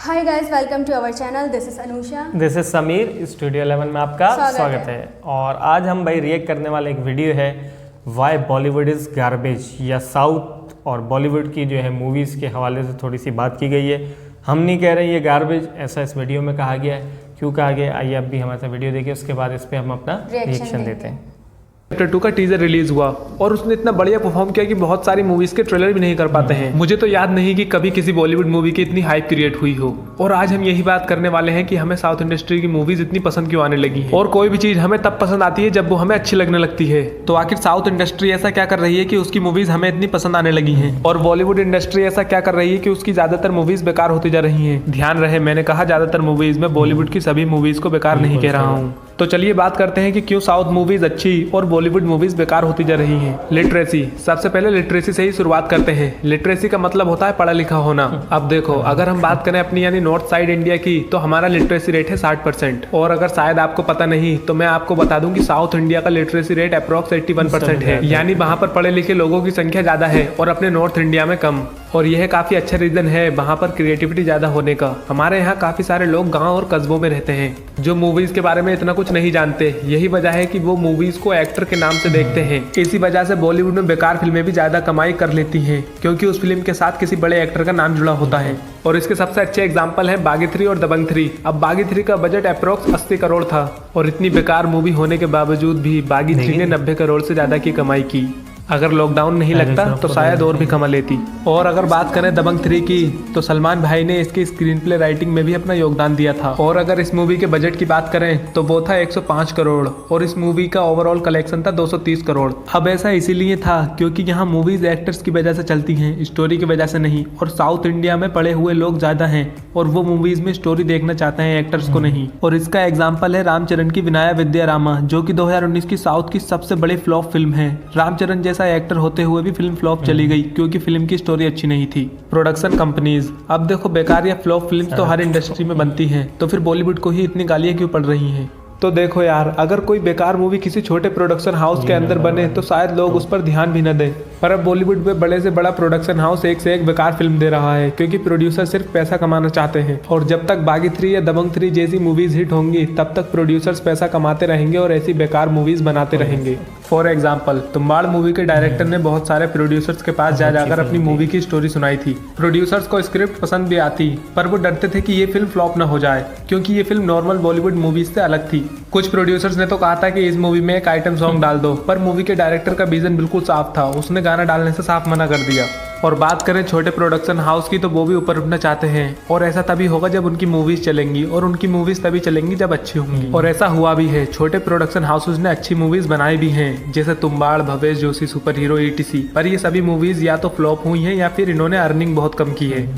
Hi guys, welcome to our channel. This is Anusha. This is Sameer. Studio 11 में आपका स्वागत है। और आज हम भाई रिएक्ट करने वाले एक वीडियो है वाई बॉलीवुड इज़ गार्बेज, या साउथ और बॉलीवुड की जो है मूवीज़ के हवाले से थोड़ी सी बात की गई है। हम नहीं कह रहे ये गार्बेज, ऐसा इस वीडियो में कहा गया है। क्यों कहा गया, आइए अब भी हमारे साथ वीडियो देखिए, उसके बाद इस पर हम अपना रिएक्शन देते हैं। चैप्टर 2 का टीजर रिलीज हुआ और उसने इतना बढ़िया परफॉर्म किया कि बहुत सारी मूवीज के ट्रेलर भी नहीं कर पाते हैं। मुझे तो याद नहीं कि कभी किसी बॉलीवुड मूवी की इतनी हाइप क्रिएट हुई हो। और आज हम यही बात करने वाले हैं कि हमें साउथ इंडस्ट्री की मूवीज इतनी पसंद क्यों आने लगी है, और कोई भी चीज हमें तब पसंद आती है जब वो हमें अच्छी लगने लगती है। तो आखिर साउथ इंडस्ट्री ऐसा क्या कर रही है कि उसकी मूवीज हमें इतनी पसंद आने लगी है, और बॉलीवुड इंडस्ट्री ऐसा क्या कर रही है कि उसकी ज्यादातर मूवीज बेकार होती जा रही है। ध्यान रहे, मैंने कहा ज्यादातर मूवीज में, बॉलीवुड की सभी मूवीज को बेकार नहीं कह रहा हूँ। तो चलिए बात करते हैं कि क्यों साउथ मूवीज अच्छी और बॉलीवुड मूवीज बेकार होती जा रही हैं। लिटरेसी, सबसे पहले लिटरेसी से ही शुरुआत करते हैं। लिटरेसी का मतलब होता है पढ़ा लिखा होना। अब देखो, अगर हम बात करें अपनी यानी नॉर्थ साइड इंडिया की, तो हमारा लिटरेसी रेट है 60%। और अगर शायद आपको पता नहीं तो मैं आपको बता दूं कि साउथ इंडिया का लिटरेसी रेट अप्रॉक्स 81% है, यानी वहाँ पर पढ़े लिखे लोगों की संख्या ज्यादा है और अपने नॉर्थ इंडिया में कम। और यह काफी अच्छा रीजन है वहाँ पर क्रिएटिविटी ज्यादा होने का। हमारे यहाँ काफी सारे लोग गांव और कस्बों में रहते हैं जो मूवीज के बारे में इतना कुछ नहीं जानते। यही वजह है कि वो मूवीज को एक्टर के नाम से देखते हैं। इसी वजह से बॉलीवुड में बेकार फिल्में भी ज्यादा कमाई कर लेती हैं, क्योंकि उस फिल्म के साथ किसी बड़े एक्टर का नाम जुड़ा होता है। और इसके सबसे अच्छे एग्जाम्पल है बागी 3 और दबंग 3। अब बागी 3 का बजट अप्रोक्स 80 करोड़ था, और इतनी बेकार मूवी होने के बावजूद भी बागी 3 ने 90 करोड़ से ज्यादा की कमाई की। अगर लॉकडाउन नहीं लगता तो शायद और भी कमा लेती। और अगर बात करें दबंग 3 की, तो सलमान भाई ने इसकी स्क्रीन प्ले राइटिंग में भी अपना योगदान दिया था। और अगर इस मूवी के बजट की बात करें तो वो था 105 करोड़, और इस मूवी का ओवरऑल कलेक्शन था 230 करोड़। अब ऐसा इसीलिए था क्योंकि यहाँ मूवीज एक्टर्स की वजह से चलती हैं, स्टोरी की वजह से नहीं। और साउथ इंडिया में पढ़े हुए लोग ज्यादा हैं और वो मूवीज में स्टोरी देखना चाहते हैं, एक्टर्स को नहीं। और इसका एग्जाम्पल है रामचरण की विनाया विद्यारामा, जो की 2019 की साउथ की सबसे बड़ी फ्लॉप फिल्म है। रामचरण जैसा एक्टर होते हुए भी फिल्म फ्लॉप चली गई क्योंकि फिल्म की स्टोरी अच्छी नहीं थी। प्रोडक्शन कंपनीज, अब देखो बेकार या फ्लॉप फिल्म तो हर इंडस्ट्री में बनती हैं, तो फिर बॉलीवुड को ही इतनी गालियां क्यों पड़ रही हैं। तो देखो यार, अगर कोई बेकार मूवी किसी छोटे प्रोडक्शन हाउस के अंदर बने तो शायद लोग उस पर ध्यान भी न दें। पर अब बॉलीवुड में बड़े से बड़ा प्रोडक्शन हाउस एक से एक बेकार फिल्म दे रहा है, क्योंकि प्रोड्यूसर सिर्फ पैसा कमाना चाहते हैं। और जब तक बागी 3 या दबंग 3 जैसी मूवीज हिट होंगी, तब तक प्रोड्यूसर्स पैसा कमाते रहेंगे और ऐसी बेकार मूवीज बनाते रहेंगे। फॉर एग्जाम्पल, तुम्बाड़ मूवी के डायरेक्टर ने बहुत सारे प्रोड्यूसर्स के पास जा जाकर अपनी मूवी की स्टोरी सुनाई थी। प्रोड्यूसर्स को स्क्रिप्ट पसंद भी आती, पर वो डरते थे कि ये फिल्म फ्लॉप न हो जाए, क्योंकि ये फिल्म नॉर्मल बॉलीवुड मूवीज से अलग थी। कुछ प्रोड्यूसर्स ने तो कहा था कि इस मूवी में एक आइटम सॉन्ग डाल दो, पर मूवी के डायरेक्टर का विजन बिल्कुल साफ था, उसने गाना डालने से साफ मना कर दिया। और बात करें छोटे प्रोडक्शन हाउस की, तो वो भी ऊपर उठना चाहते हैं, और ऐसा तभी होगा जब उनकी मूवीज चलेंगी, और उनकी मूवीज तभी चलेंगी जब अच्छी होंगी। और ऐसा हुआ भी है, छोटे प्रोडक्शन हाउसेज ने अच्छी मूवीज बनाई भी हैं, जैसे Tumbbad, Bhavesh Joshi, super hero, ETC। पर ये सभी मूवीज या तो फ्लॉप हुई हैं या फिर इन्होंने अर्निंग बहुत कम की है।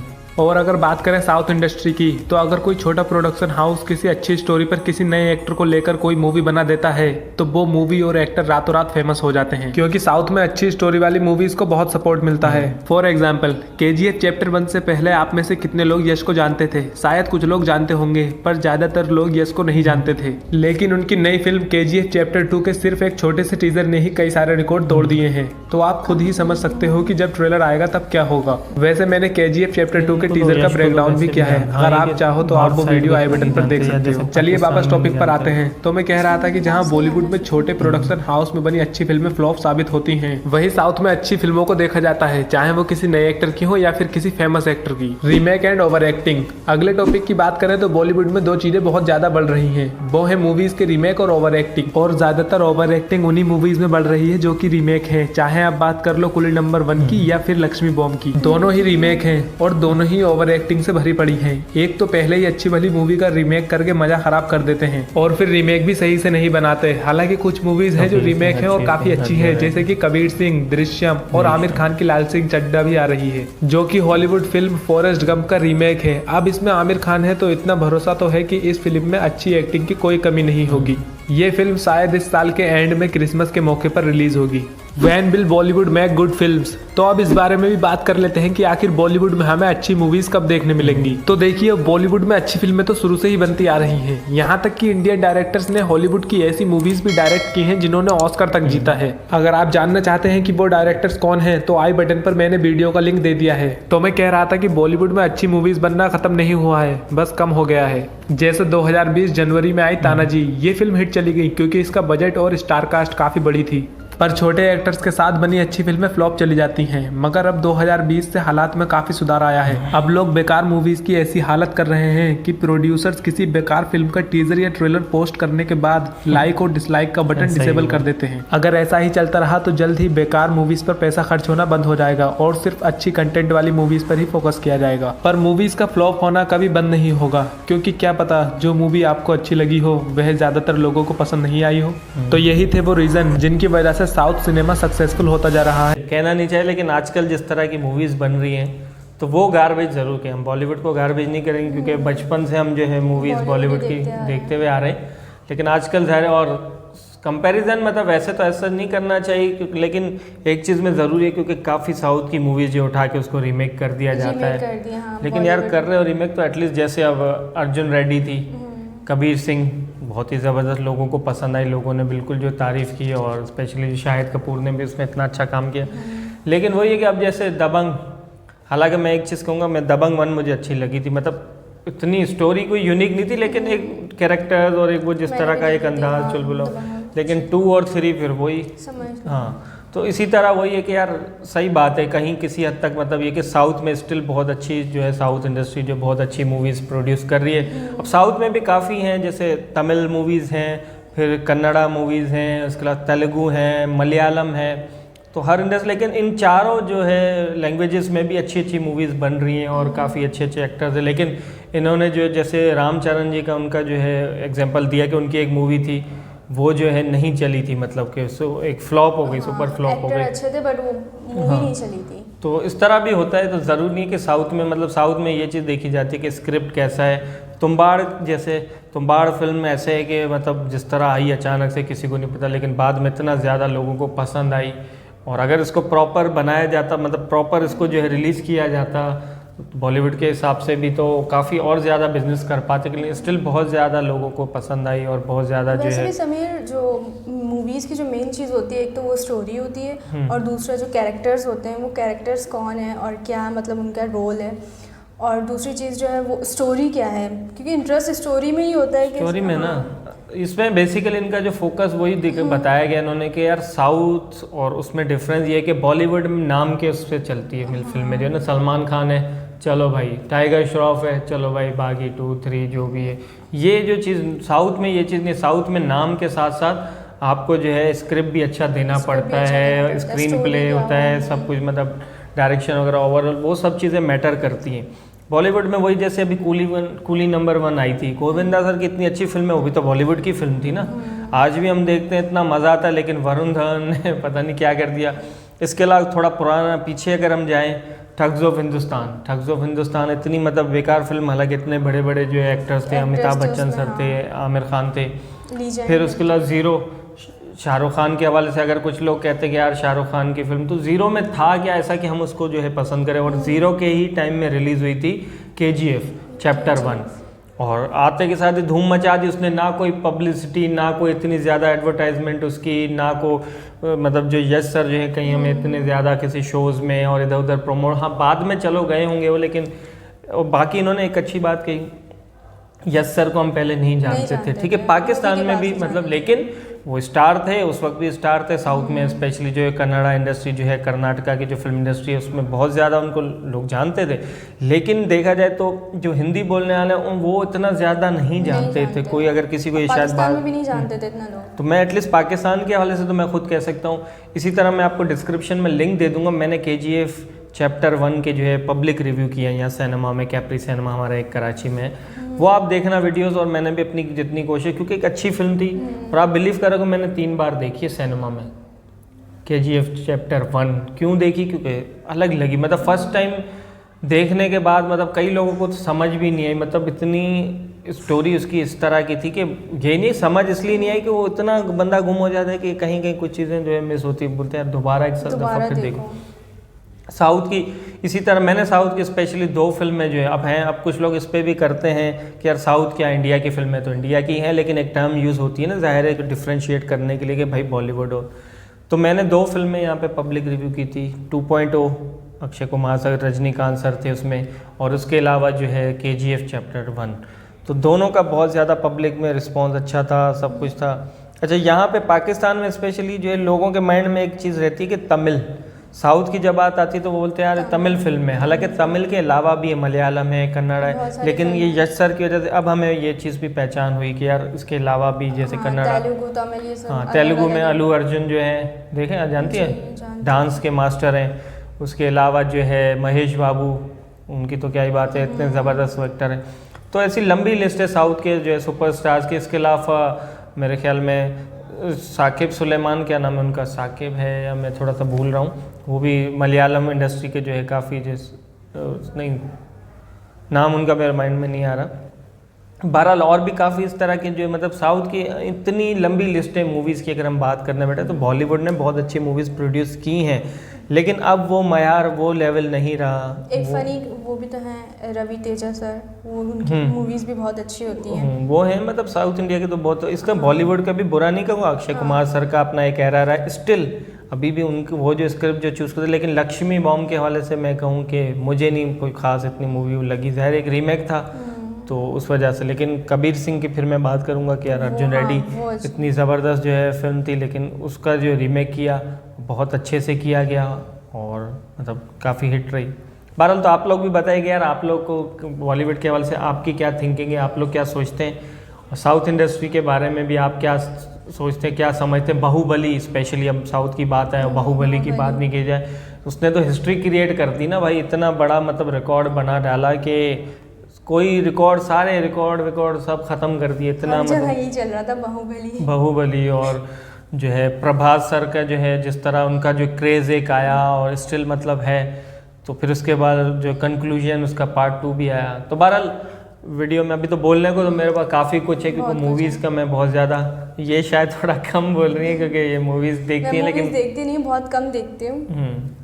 और अगर बात करें साउथ इंडस्ट्री की, तो अगर कोई छोटा प्रोडक्शन हाउस किसी अच्छी स्टोरी पर किसी नए एक्टर को लेकर कोई मूवी बना देता है, तो वो मूवी और एक्टर रातों रात फेमस हो जाते हैं, क्योंकि साउथ में अच्छी स्टोरी वाली मूवीज को बहुत सपोर्ट मिलता है। फॉर एग्जाम्पल, KGF चैप्टर 1 से पहले आप में से कितने लोग यश को जानते थे? शायद कुछ लोग जानते होंगे, पर ज्यादातर लोग यश को नहीं जानते थे। लेकिन उनकी नई फिल्म KGF चैप्टर 2 के सिर्फ एक छोटे से टीजर ने ही कई सारे रिकॉर्ड तोड़ दिए हैं। तो आप खुद ही समझ सकते हो कि जब ट्रेलर आएगा तब क्या होगा। वैसे मैंने KGF चैप्टर 2 के टीजर का ब्रेकडाउन भी किया है, अगर आप चाहो तो आप वो वीडियो आई बटन पर देख सकते हो। चलिए वापस टॉपिक पर आते हैं। तो मैं कह रहा था कि जहां बॉलीवुड में छोटे प्रोडक्शन हाउस में बनी अच्छी फिल्में फ्लॉप साबित होती हैं, वही साउथ में अच्छी फिल्मों को देखा जाता है, चाहे वो किसी नए एक्टर की हो या फिर किसी फेमस एक्टर की। Remake and over acting. अगले टॉपिक की बात करें तो बॉलीवुड में दो चीजें बहुत ज्यादा बढ़ रही है, वो है मूवीज के रीमेक और ओवर एक्टिंग। और ज्यादातर ओवर एक्टिंग उन्हीं मूवीज में बढ़ रही है जो की रीमेक है, चाहे आप बात कर लो कुली नंबर 1 की या फिर लक्ष्मी बॉम्ब की। दोनों ही रीमेक है और दोनों ही ओवर एक्टिंग से भरी पड़ी है। एक तो पहले ही अच्छी भली मूवी का रीमेक करके मजा खराब कर देते हैं, और फिर रीमेक भी सही से नहीं बनाते। हालांकि कुछ मूवीज हैं जो रीमेक है और काफी अच्छी है, जैसे कि कबीर सिंह, दृश्यम, और आमिर खान की लाल सिंह चड्ढा भी आ रही है, जो कि हॉलीवुड फिल्म फॉरेस्ट गंप का रीमेक है। अब इसमें आमिर खान है तो इतना भरोसा तो है कि इस फिल्म में अच्छी एक्टिंग की कोई कमी नहीं होगी। ये फिल्म शायद इस साल के एंड में क्रिसमस के मौके पर रिलीज होगी। When will Bollywood make good films. तो अब इस बारे में भी बात कर लेते हैं कि आखिर बॉलीवुड में हमें अच्छी मूवीज कब देखने मिलेंगी। तो देखिए, बॉलीवुड में अच्छी फिल्में तो शुरू से ही बनती आ रही हैं। यहाँ तक कि इंडियन डायरेक्टर्स ने हॉलीवुड की ऐसी मूवीज भी डायरेक्ट की हैं जिन्होंने ऑस्कर तक जीता है। अगर आप जानना चाहते हैं कि वो डायरेक्टर्स कौन हैं, तो आई बटन पर मैंने वीडियो का लिंक दे दिया है। तो मैं कह रहा था कि बॉलीवुड में अच्छी मूवीज बनना खत्म नहीं हुआ है, बस कम हो गया है। जैसे 2020 जनवरी में आई तानाजी, ये फिल्म हिट चली गई क्योंकि इसका बजट और स्टार कास्ट काफी बड़ी थी, पर छोटे एक्टर्स के साथ बनी अच्छी फिल्में फ्लॉप चली जाती हैं। मगर अब 2020 से हालात में काफी सुधार आया है। अब लोग बेकार मूवीज की ऐसी हालत कर रहे हैं कि प्रोड्यूसर्स किसी बेकार फिल्म का टीजर या ट्रेलर पोस्ट करने के बाद लाइक और डिसलाइक का बटन डिसेबल कर देते हैं। अगर ऐसा ही चलता रहा तो जल्द ही बेकार मूवीज पर पैसा खर्च होना बंद हो जाएगा और सिर्फ अच्छी कंटेंट वाली मूवीज पर ही फोकस किया जाएगा। पर मूवीज का फ्लॉप होना कभी बंद नहीं होगा, क्योंकि क्या पता जो मूवी आपको अच्छी लगी हो वह ज्यादातर लोगों को पसंद नहीं आई हो। तो यही थे वो रीजन जिनकी वजह से साउथ सिनेमा सक्सेसफुल होता जा रहा है। कहना नहीं चाहिए, लेकिन आजकल जिस तरह की मूवीज़ बन रही हैं तो वो गार्बेज ज़रूर के हम बॉलीवुड को गार्बेज नहीं करेंगे, क्योंकि बचपन से हम जो है मूवीज़ बॉलीवुड की देखते हुए आ रहे हैं। लेकिन आजकल ज़ाहिर और कंपैरिजन मतलब वैसे तो ऐसा नहीं करना चाहिए, लेकिन एक चीज़ में ज़रूरी है क्योंकि काफ़ी साउथ की मूवीज़ जो उठा के उसको रीमेक कर दिया जाता है। लेकिन यार कर रहे हो रीमेक तो एटलीस्ट, जैसे अब अर्जुन रेड्डी थी, कबीर सिंह बहुत ही ज़बरदस्त लोगों को पसंद आई, लोगों ने बिल्कुल जो तारीफ़ की, और स्पेशली शाहिद कपूर ने भी उसमें इतना अच्छा काम किया। लेकिन वही है कि अब जैसे दबंग, हालांकि मैं एक चीज़ कहूँगा, मैं दबंग 1 मुझे अच्छी लगी थी। मतलब इतनी स्टोरी कोई यूनिक नहीं थी, लेकिन एक कैरेक्टर्स और एक वो जिस तरह का एक अंदाज चुलबुला। लेकिन 2 और 3 फिर वही, हाँ। तो इसी तरह वही है कि यार सही बात है कहीं किसी हद तक, मतलब ये कि साउथ में स्टिल बहुत अच्छी जो है साउथ इंडस्ट्री जो बहुत अच्छी मूवीज़ प्रोड्यूस कर रही है। अब साउथ में भी काफ़ी हैं, जैसे तमिल मूवीज़ हैं, फिर कन्नड़ा मूवीज़ हैं, उसके बाद तेलुगु हैं, मलयालम है, तो हर इंडस्ट्री, लेकिन इन चारों जो है लैंग्वेजेस में भी अच्छी अच्छी मूवीज़ बन रही हैं और काफ़ी अच्छे अच्छे एक्टर्स हैं। लेकिन इन्होंने जो जैसे रामचरण जी का उनका जो है एग्जाम्पल दिया कि उनकी एक मूवी थी वो जो है नहीं चली थी, मतलब कि एक फ्लॉप हो गई, सुपर फ्लॉप हो गई। अच्छे थे बट वो मूवी नहीं चली थी। तो इस तरह भी होता है, तो ज़रूरी नहीं कि साउथ में, मतलब साउथ में ये चीज़ देखी जाती है कि स्क्रिप्ट कैसा है। तुम्बाड़ फिल्म ऐसे है कि मतलब जिस तरह आई अचानक से किसी को नहीं पता, लेकिन बाद में इतना ज़्यादा लोगों को पसंद आई, और अगर इसको प्रॉपर बनाया जाता, मतलब प्रॉपर इसको जो है रिलीज़ किया जाता बॉलीवुड के हिसाब से भी, तो काफ़ी और ज़्यादा बिजनेस कर पाते, लेकिन स्टिल बहुत ज़्यादा लोगों को पसंद आई और बहुत ज़्यादा जो है। समीर, जो मूवीज़ की जो मेन चीज़ होती है, एक तो वो स्टोरी होती है और दूसरा जो कैरेक्टर्स होते हैं, वो कैरेक्टर्स कौन है और क्या मतलब उनका रोल है, और दूसरी चीज़ जो है वो स्टोरी क्या है, क्योंकि इंटरेस्ट स्टोरी में ही होता है। स्टोरी में ना, इसमें बेसिकली इनका जो फोकस वही बताया गया इन्होंने कि यार साउथ और उसमें डिफरेंस ये है कि बॉलीवुड में नाम के उस पर चलती है फिल्म में, जो है ना, सलमान खान है, चलो भाई, टाइगर श्रॉफ है, चलो भाई, बागी 2, 3 जो भी है। ये जो चीज़ साउथ में, ये चीज़ नहीं, साउथ में नाम के साथ साथ आपको जो है स्क्रिप्ट भी अच्छा देना पड़ता है, स्क्रीन प्ले होता है, सब कुछ, मतलब डायरेक्शन वगैरह, ओवरऑल वो सब चीज़ें मैटर करती हैं। बॉलीवुड में वही, जैसे अभी कूली नंबर 1 आई थी, गोविंदा सर की इतनी अच्छी फिल्म है, वो भी तो बॉलीवुड की फिल्म थी ना। आज भी हम देखते हैं, इतना मज़ा आता है, लेकिन वरुण धवन ने पता नहीं क्या कर दिया। इसके अलावा थोड़ा पुराना पीछे अगर हम जाएं, ठग्स ऑफ हिंदुस्तान इतनी मतलब बेकार फिल्म, हालांकि इतने बड़े बड़े जो एक्टर्स थे, अमिताभ बच्चन सर थे, आमिर खान थे। फिर उसके अलावा ज़ीरो, शाहरुख खान के हवाले से अगर कुछ लोग कहते हैं कि यार शाहरुख खान की फिल्म, तो ज़ीरो में था क्या ऐसा कि हम उसको जो है पसंद करें, और ज़ीरो के ही टाइम में रिलीज़ हुई थी KGF चैप्टर 1, और आते के साथ ही धूम मचा दी उसने। ना कोई पब्लिसिटी, ना कोई इतनी ज़्यादा एडवर्टाइजमेंट उसकी, ना को मतलब जो यश सर जो है कहीं हमें इतने ज़्यादा किसी शोज़ में और इधर उधर प्रोमोट, हाँ बाद में चलो गए होंगे वो, लेकिन बाकी इन्होंने एक अच्छी बात कही, यश सर को हम पहले नहीं जानते थे, ठीक है, पाकिस्तान में भी मतलब, लेकिन वो स्टार थे, उस वक्त भी स्टार थे। साउथ में स्पेशली जो है कन्नड़ा इंडस्ट्री जो है, कर्नाटका की जो फिल्म इंडस्ट्री है, उसमें बहुत ज़्यादा उनको लोग जानते थे। लेकिन देखा जाए तो जो हिंदी बोलने वाले वो इतना ज़्यादा नहीं जानते थे। कोई अगर किसी को शायद बात भी नहीं जानते थे इतना लोग, तो मैं एटलीस्ट पाकिस्तान के हवाले से तो मैं खुद कह सकता हूँ। इसी तरह मैं आपको डिस्क्रिप्शन में लिंक दे दूँगा, मैंने KGF चैप्टर 1 के जो है पब्लिक रिव्यू किया है यहाँ सिनेमा में, कैप्री सिनेमा हमारा एक कराची में, वो आप देखना वीडियोस। और मैंने भी अपनी जितनी कोशिश, क्योंकि एक अच्छी फिल्म थी, और आप बिलीव करोगे मैंने 3 बार देखी है सिनेमा में KGF चैप्टर 1। क्यों देखी? क्योंकि अलग लगी, मतलब फर्स्ट टाइम देखने के बाद मतलब कई लोगों को तो समझ भी नहीं आई, मतलब इतनी स्टोरी उसकी इस तरह की थी कि ये नहीं समझ इसलिए नहीं आई कि वो इतना बंदा गुम हो जाता है कि कहीं कहीं कुछ चीज़ें जो है मिस होती है, बोलते हैं दोबारा एक दफ़ा फिर देखो। साउथ की इसी तरह मैंने साउथ की स्पेशली 2 फिल्में जो है अब हैं, अब कुछ लोग इस पे भी करते हैं कि यार साउथ क्या इंडिया की फिल्में तो इंडिया की हैं, लेकिन एक टर्म यूज़ होती है ना ज़ाहिर है डिफ्रेंशिएट करने के लिए कि भाई बॉलीवुड हो। तो मैंने 2 फिल्में यहाँ पे पब्लिक रिव्यू की थी, 2.0 अक्षय कुमार सर, रजनीकांत सर थे उसमें, और उसके अलावा जो है KGF चैप्टर 1। तो दोनों का बहुत ज़्यादा पब्लिक में रिस्पॉन्स अच्छा था, सब कुछ था। अच्छा, यहाँ पे पाकिस्तान में स्पेशली जो है लोगों के माइंड में एक चीज़ रहती है कि तमिल, साउथ की जब बात आती है तो वो बोलते हैं यार तमिल फिल्म है, हालांकि तमिल के अलावा भी है, मलयालम है, कन्नड़ है, लेकिन ये यश सर की वजह से अब हमें ये चीज़ भी पहचान हुई कि यार इसके अलावा भी जैसे कन्नड़, तेलुगु, तमिल, ये सब। हाँ, तेलुगु में अल्लू अर्जुन जो है देखें जानती है, डांस के मास्टर हैं। उसके अलावा जो है महेश बाबू, उनकी तो क्या ही बात है, इतने ज़बरदस्त एक्टर हैं। तो ऐसी लंबी लिस्ट है साउथ के जो है सुपरस्टार्स के। इसके अलावा मेरे ख्याल में साकिब सुलेमान, क्या नाम है उनका, साकिब है या मैं थोड़ा सा भूल रहा हूँ, वो भी मलयालम इंडस्ट्री के जो है काफ़ी नहीं नाम उनका मेरे माइंड में नहीं आ रहा। बहरहाल और भी काफ़ी इस तरह के जो मतलब साउथ की इतनी लंबी लिस्ट है मूवीज़ की। अगर हम बात करने बैठे तो बॉलीवुड ने बहुत अच्छी मूवीज़ प्रोड्यूस की हैं, लेकिन अब वो मयार वो लेवल नहीं रहा। एक फनी वो भी तो हैं रवि तेजा सर, वो उनकी मूवीज़ भी बहुत अच्छी होती हैं। वो है मतलब साउथ इंडिया के तो बहुत, इसका बॉलीवुड का भी बुरा नहीं कहूँगा, अक्षय कुमार सर का अपना एक एरा रहा है स्टिल अभी भी उनकी वो जो स्क्रिप्ट जो चूज़ करते, लेकिन लक्ष्मी बॉम्ब के हवाले से मैं कहूँ कि मुझे नहीं कोई ख़ास इतनी मूवी लगी, ज़ाहिर एक रीमेक था तो उस वजह से। लेकिन कबीर सिंह की फिर मैं बात करूँगा कि यार अर्जुन रेड्डी इतनी ज़बरदस्त जो है फिल्म थी, लेकिन उसका जो रीमेक किया बहुत अच्छे से किया गया और मतलब काफ़ी हिट रही। बहरहाल तो आप लोग भी बताइए यार आप लोग को बॉलीवुड के हवाले से आपकी क्या थिंकिंग है, आप लोग क्या सोचते हैं, और साउथ इंडस्ट्री के बारे में भी आप क्या सोचते हैं, क्या समझते हैं। बाहुबली स्पेशली, अब साउथ की बात है और बाहुबली की बात नहीं की जाए, उसने तो हिस्ट्री क्रिएट कर दी ना भाई, इतना बड़ा मतलब रिकॉर्ड बना डाला कि कोई रिकॉर्ड, सारे रिकॉर्ड सब ख़त्म कर दिए, इतना मतलब यही चल रहा था बाहुबली। और जो है प्रभास सर का जो है जिस तरह उनका जो क्रेज़ एक आया और स्टिल मतलब है, तो फिर उसके बाद जो कंक्लूजन उसका पार्ट 2 भी आया। तो बहरहाल वीडियो में अभी तो बोलने को तो मेरे पास काफ़ी कुछ है, क्योंकि मूवीज़ का मैं बहुत ज़्यादा, ये शायद थोड़ा कम बोल रही है क्योंकि ये मूवीज़ देखती है, लेकिन देखती नहीं, बहुत कम देखती हूँ।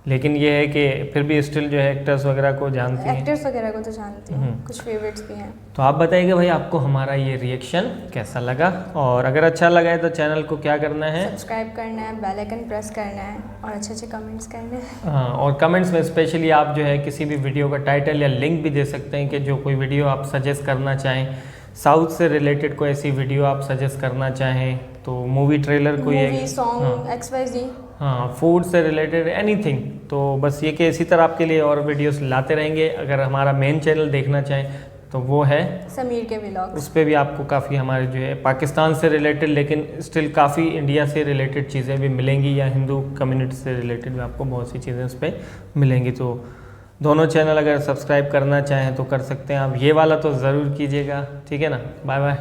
लेकिन ये है कि फिर भी स्टिल जो है एक्टर्स वगैरह को जानती हैं, एक्टर्स वगैरह को तो जानती हूँ, कुछ फेवरेट्स भी हैं। तो आप बताइएगा भाई आपको हमारा ये रिएक्शन कैसा लगा, और अगर अच्छा लगा है तो चैनल को क्या करना है, सब्सक्राइब करना है, बेल आइकन प्रेस करना है और अच्छे कमेंट्स करने हैं। हाँ, और कमेंट्स में स्पेशली आप जो है किसी भी वीडियो का टाइटल या लिंक भी दे सकते हैं कि जो कोई वीडियो आप सजेस्ट करना चाहें, साउथ से रिलेटेड कोई ऐसी वीडियो आप सजेस्ट करना चाहें, तो मूवी ट्रेलर कोई मूवी, सॉन्ग, XYZ, हाँ, फूड से रिलेटेड एनीथिंग। तो बस ये कि इसी तरह आपके लिए और वीडियोस लाते रहेंगे। अगर हमारा मेन चैनल देखना चाहें तो वो है समीर के व्लॉग्स, उस पर भी आपको काफ़ी हमारे जो है पाकिस्तान से रिलेटेड लेकिन स्टिल काफ़ी इंडिया से रिलेटेड चीज़ें भी मिलेंगी, या हिंदू कम्युनिटी से रिलेटेड भी आपको बहुत सी चीज़ें उस पर मिलेंगी। तो दोनों चैनल अगर सब्सक्राइब करना चाहें तो कर सकते हैं आप, ये वाला तो ज़रूर कीजिएगा, ठीक है ना। Bye bye.